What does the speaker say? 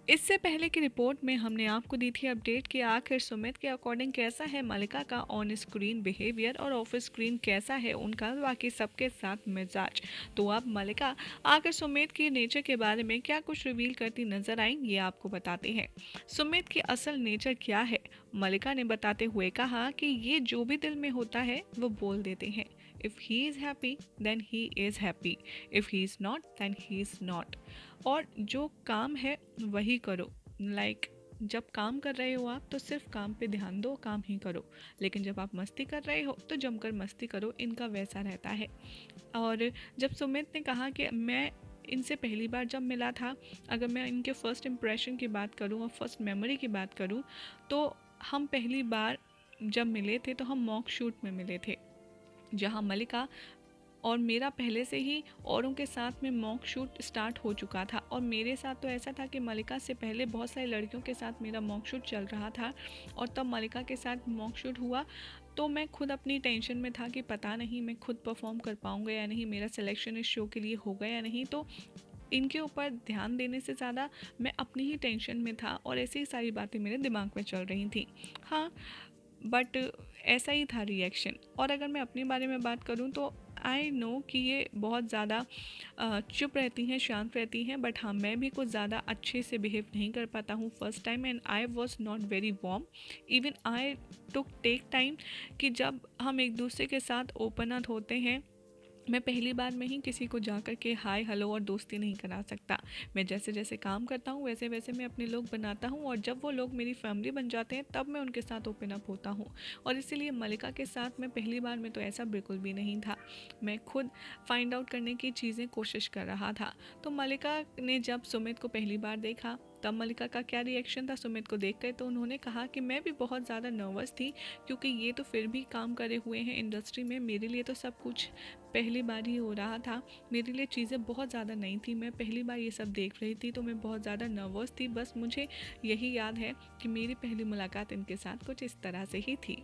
इससे पहले की रिपोर्ट में हमने आपको दी थी अपडेट कि आखिर सुमित के अकॉर्डिंग कैसा है मलिका का ऑन स्क्रीन बिहेवियर और ऑफ स्क्रीन कैसा है उनका बाकी सबके साथ मिजाज। तो अब मलिका आखिर सुमित की नेचर के बारे में क्या कुछ रिवील करती नजर आई, ये आपको बताते हैं। सुमित की असल नेचर क्या है, मलिका ने बताते हुए कहा कि ये जो भी दिल में होता है वो बोल देते हैं। If he is happy then he is happy, if he is not then he is not. और जो काम है वही करो। जब काम कर रहे हो आप तो सिर्फ काम पे ध्यान दो, काम ही करो। लेकिन जब आप मस्ती कर रहे हो तो जमकर मस्ती करो, इनका वैसा रहता है। और जब सुमित ने कहा कि मैं इनसे पहली बार जब मिला था, अगर मैं इनके फर्स्ट इम्प्रेशन की बात करूँ और फर्स्ट मेमोरी की बात करूँ, तो हम पहली बार जब मिले थे तो हम मॉक शूट में मिले थे, जहाँ मलिका और मेरा पहले से ही औरों के साथ में मॉक शूट स्टार्ट हो चुका था। और मेरे साथ तो ऐसा था कि मलिका से पहले बहुत सारी लड़कियों के साथ मेरा मॉक शूट चल रहा था, और तब मलिका के साथ मॉक शूट हुआ तो मैं खुद अपनी टेंशन में था कि पता नहीं मैं खुद परफॉर्म कर पाऊँगा या नहीं, मेरा सिलेक्शन इस शो के लिए होगा या नहीं। तो इनके ऊपर ध्यान देने से ज़्यादा मैं अपनी ही टेंशन में था और ऐसी ही सारी बातें मेरे दिमाग में चल रही थी। हाँ, बट ऐसा ही था रिएक्शन। और अगर मैं अपने बारे में बात करूँ तो आई नो कि ये बहुत ज़्यादा चुप रहती हैं, शांत रहती हैं, बट हाँ, मैं भी कुछ ज़्यादा अच्छे से बिहेव नहीं कर पाता हूँ first time, and I was not very warm. Even I took take time कि जब हम एक दूसरे के साथ ओपन अप होते हैं, मैं पहली बार में ही किसी को जा कर के हाय हेलो और दोस्ती नहीं करा सकता। मैं जैसे जैसे काम करता हूँ वैसे वैसे मैं अपने लोग बनाता हूँ, और जब वो लोग मेरी फैमिली बन जाते हैं तब मैं उनके साथ ओपन अप होता हूँ। और इसीलिए मलिका के साथ मैं पहली बार में तो ऐसा बिल्कुल भी नहीं था। मैं खुद फाइंड आउट करने की चीज़ें कोशिश कर रहा था। तो मलिका ने जब सुमित को पहली बार देखा तब मलिका का क्या रिएक्शन था सुमित को देख कर, तो उन्होंने कहा कि मैं भी बहुत ज़्यादा नर्वस थी, क्योंकि ये तो फिर भी काम करे हुए हैं इंडस्ट्री में, मेरे लिए तो सब कुछ पहली बार ही हो रहा था। मेरे लिए चीज़ें बहुत ज़्यादा नई थी, मैं पहली बार ये सब देख रही थी, तो मैं बहुत ज़्यादा नर्वस थी। बस मुझे यही याद है कि मेरी पहली मुलाकात इनके साथ कुछ इस तरह से ही थी।